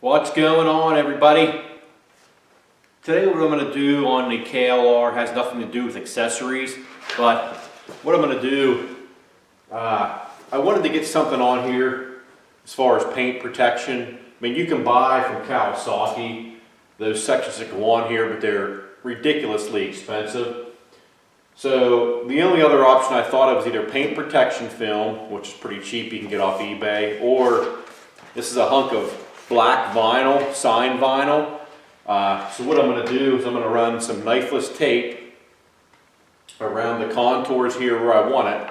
What's going on, everybody? Today what I'm going to do on the KLR has nothing to do with accessories, but what I'm going to do, I wanted to get something on here as far as paint protection. I mean, you can buy from Kawasaki those sections that go on here, but they're ridiculously expensive. So the only other option I thought of was either paint protection film, which is pretty cheap, you can get off eBay, or this is a hunk of black vinyl, sign vinyl. So what I'm going to do is I'm going to run some knifeless tape around the contours here where I want it.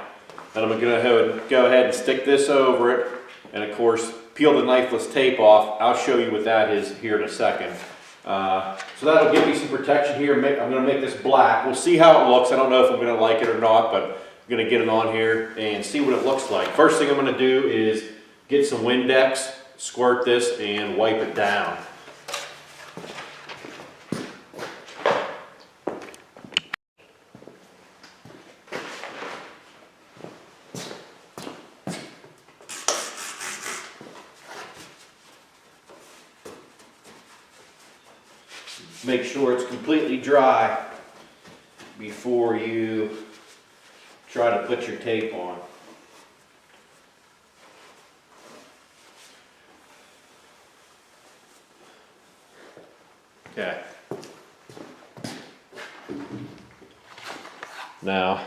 And I'm going to go ahead and stick this over it. And of course, peel the knifeless tape off. I'll show you what that is here in a second. So that'll give me some protection here. I'm going to make this black. We'll see how it looks. I don't know if I'm going to like it or not, but I'm going to get it on here and see what it looks like. First thing I'm going to do is get some Windex, squirt this, and wipe it down. Make sure it's completely dry before you try to put your tape on. Okay. Now,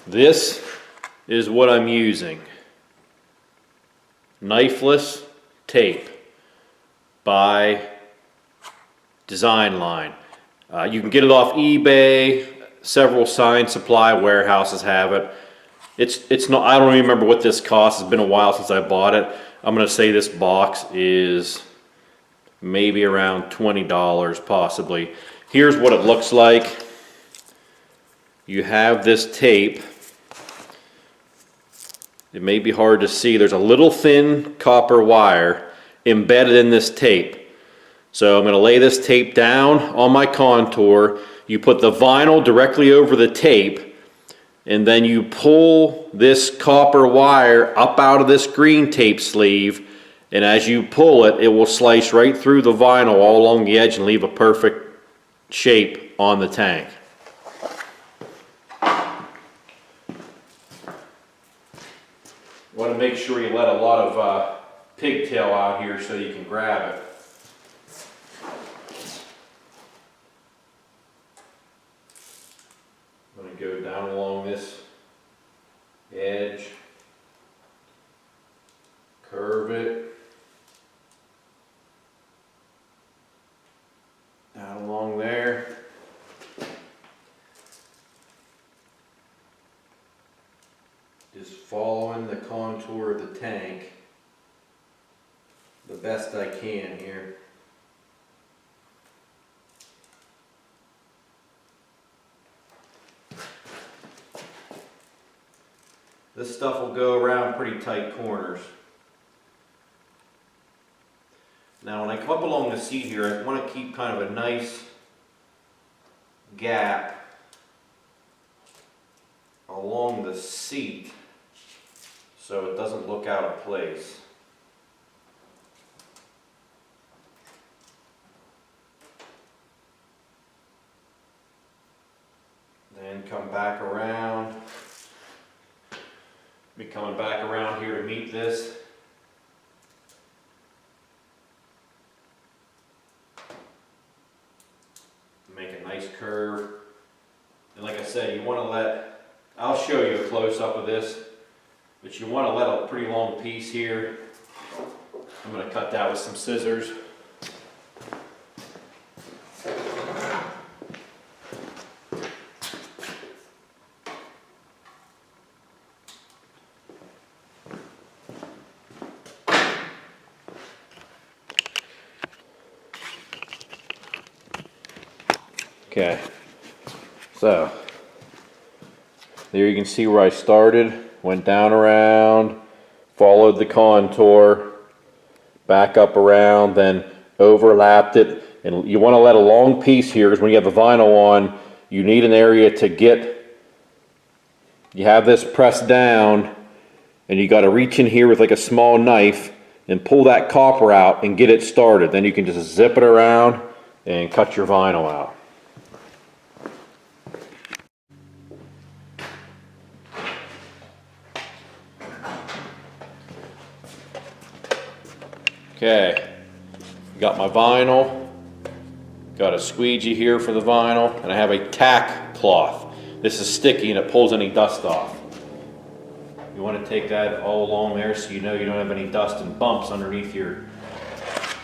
this is what I'm using. Knifeless tape by Design Line. You can get it off eBay. Several sign supply warehouses have it. It's not. I don't even remember what this costs. It's been a while since I bought it. I'm going to say this box is maybe around $20 possibly. Here's what it looks like. You have this tape. It may be hard to see. There's a little thin copper wire embedded in this tape. So I'm going to lay this tape down on my contour. You put the vinyl directly over the tape, and then you pull this copper wire up out of this green tape sleeve, and as you pull it, it will slice right through the vinyl all along the edge and leave a perfect shape on the tank. You want to make sure you let a lot of pigtail out here so you can grab it. I'm going to go down along this edge, curve it, down along there. Just following the contour of the tank the best I can here. This stuff will go around pretty tight corners. Now when I come up along the seat here, I want to keep kind of a nice gap along the seat so it doesn't look out of place. Then come back around. Be coming back around here to meet this. Make a nice curve. And like I said, you want to let, I'll show you a close-up of this, but you want to let a pretty long piece here. I'm going to cut that with some scissors. Okay, so there you can see where I started, went down around, followed the contour, back up around, then overlapped it. And you want to let a long piece here because when you have the vinyl on, you need an area to get, you have this pressed down and you got to reach in here with like a small knife and pull that copper out and get it started. Then you can just zip it around and cut your vinyl out. Okay, got my vinyl, got a squeegee here for the vinyl, and I have a tack cloth. This is sticky and it pulls any dust off. You want to take that all along there so you know you don't have any dust and bumps underneath your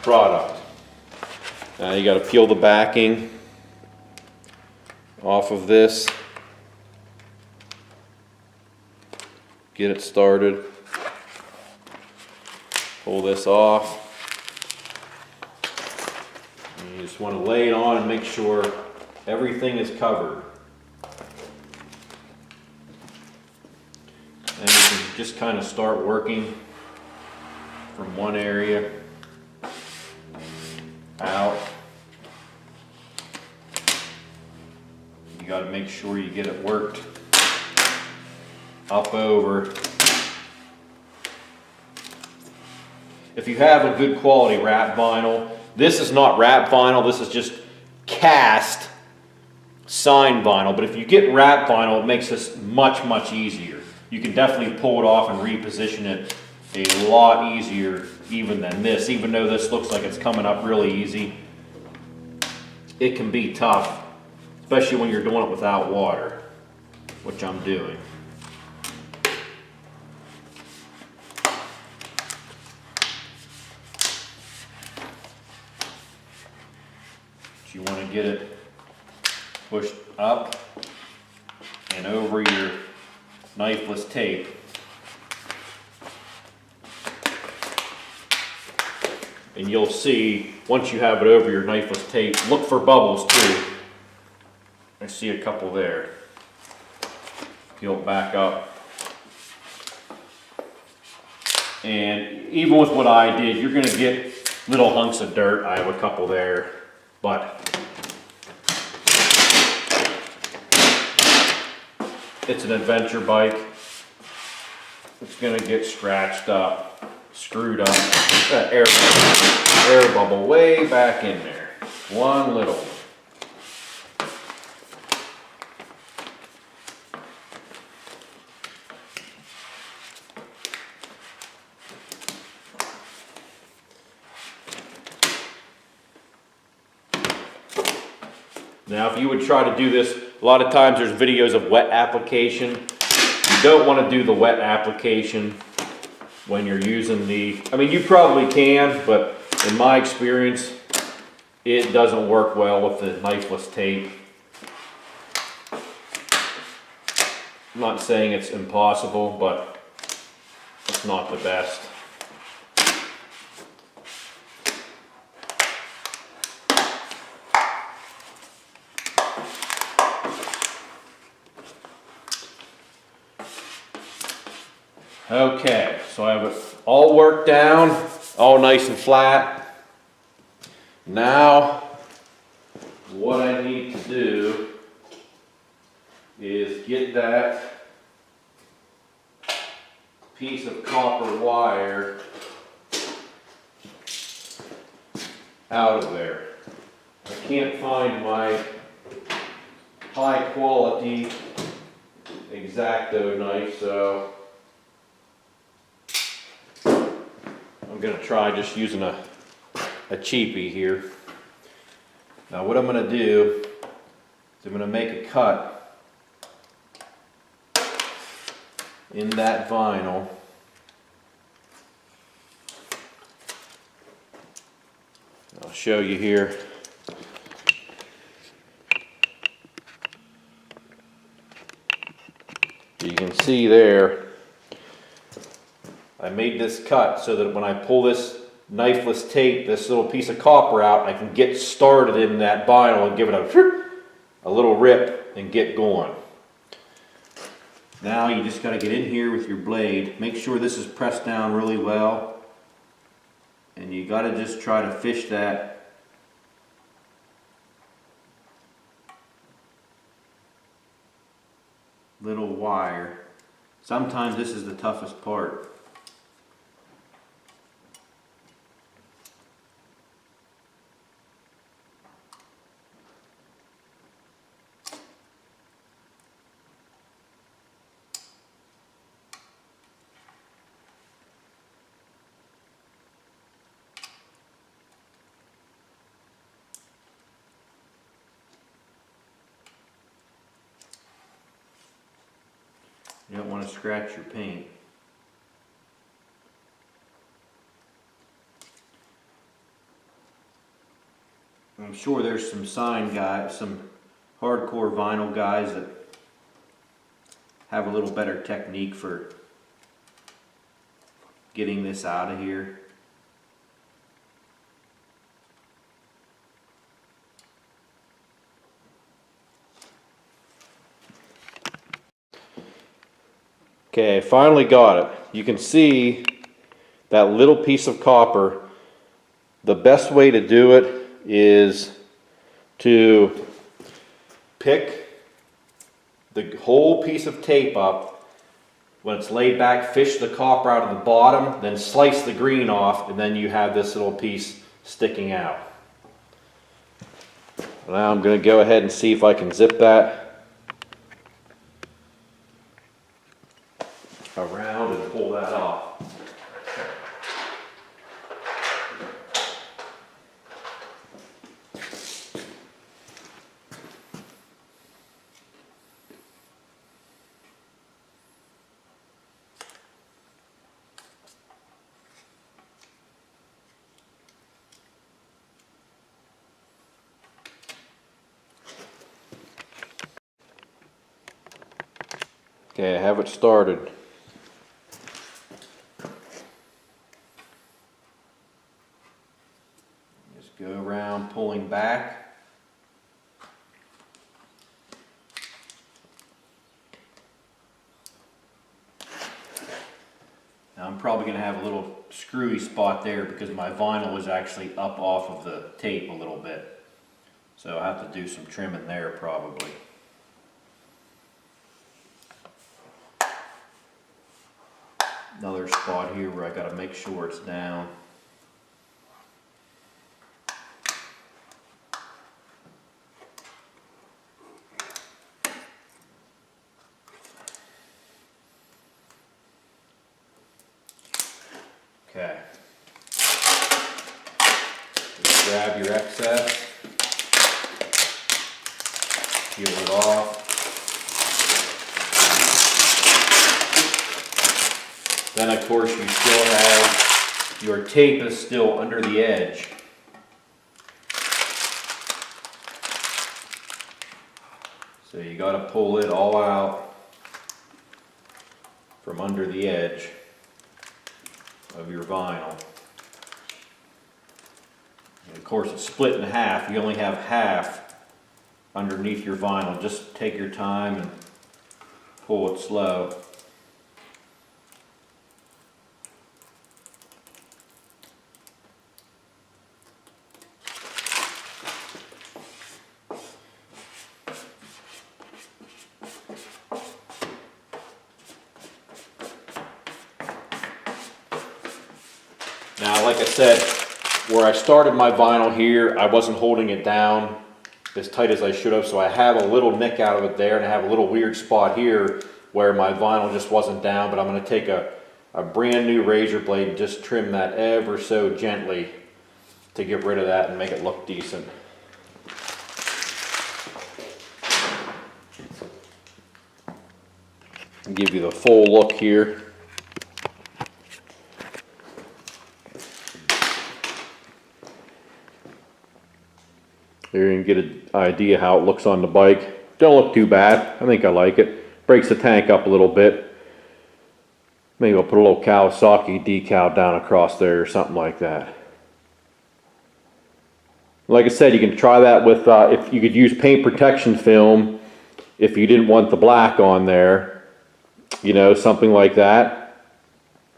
product. Now you got to peel the backing off of this. Get it started. Pull this off. And you just want to lay it on and make sure everything is covered. And you can just kind of start working from one area out. You got to make sure you get it worked up over. If you have a good quality wrap vinyl, this is not wrap vinyl, this is just cast sign vinyl, but if you get wrap vinyl, it makes this much, much easier. You can definitely pull it off and reposition it a lot easier even than this. Even though this looks like it's coming up really easy, it can be tough, especially when you're doing it without water, which I'm doing. You want to get it pushed up and over your knifeless tape. And you'll see, once you have it over your knifeless tape, look for bubbles too. I see a couple there. Peel it back up. And even with what I did, you're going to get little hunks of dirt. I have a couple there. But it's an adventure bike. It's going to get scratched up, screwed up. That air bubble way back in there. One little one. Now if you would try to do this, a lot of times there's videos of wet application. You don't want to do the wet application when you're using the, I mean you probably can, but in my experience it doesn't work well with the knifeless tape. I'm not saying it's impossible, but it's not the best. Okay, so I have it all worked down, all nice and flat. Now, what I need to do is get that piece of copper wire out of there. I can't find my high quality X-Acto knife, so I'm going to try just using a cheapie here. Now what I'm going to do is I'm going to make a cut in that vinyl. I'll show you here. You can see there, I made this cut so that when I pull this knifeless tape, this little piece of copper out, I can get started in that vinyl and give it a little rip and get going. Now you just got to get in here with your blade. Make sure this is pressed down really well. And you got to just try to fish that little wire. Sometimes this is the toughest part. You don't want to scratch your paint. I'm sure there's some sign guys, some hardcore vinyl guys that have a little better technique for getting this out of here. Okay, I finally got it. You can see that little piece of copper. The best way to do it is to pick the whole piece of tape up. When it's laid back, fish the copper out of the bottom, then slice the green off, and then you have this little piece sticking out. Now I'm going to go ahead and see if I can zip that around and pull that off. Okay, I have it started. Just go around pulling back. Now I'm probably going to have a little screwy spot there because my vinyl was actually up off of the tape a little bit. So I'll have to do some trimming there probably. Another spot here where I got to make sure it's down. Okay. Just grab your excess, peel it off. Then of course you still have your tape is still under the edge. So you got to pull it all out from under the edge of your vinyl. And of course it's split in half. You only have half underneath your vinyl. Just take your time and pull it slow. Now, like I said, where I started my vinyl here, I wasn't holding it down as tight as I should have, so I have a little nick out of it there, and I have a little weird spot here where my vinyl just wasn't down, but I'm going to take a brand new razor blade and just trim that ever so gently to get rid of that and make it look decent. I'll give you the full look here. There you can get an idea how it looks on the bike. Don't look too bad. I think I like it. Breaks the tank up a little bit. Maybe I'll put a little Kawasaki decal down across there or something like that. Like I said, you can try that with, if you could use paint protection film if you didn't want the black on there. You know, something like that.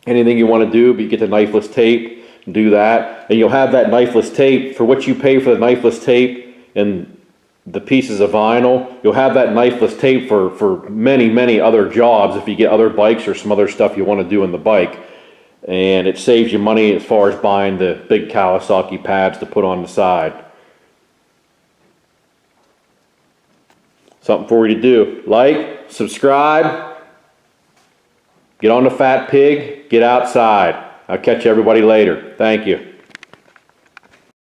Anything you want to do, but you get the knifeless tape, do that. And you'll have that knifeless tape, for what you pay for the knifeless tape and the pieces of vinyl, you'll have that knifeless tape for many, many other jobs if you get other bikes or some other stuff you want to do in the bike. And it saves you money as far as buying the big Kawasaki pads to put on the side. Something for you to do. Like, subscribe, get on the Fat Pig, get outside. I'll catch everybody later. Thank you.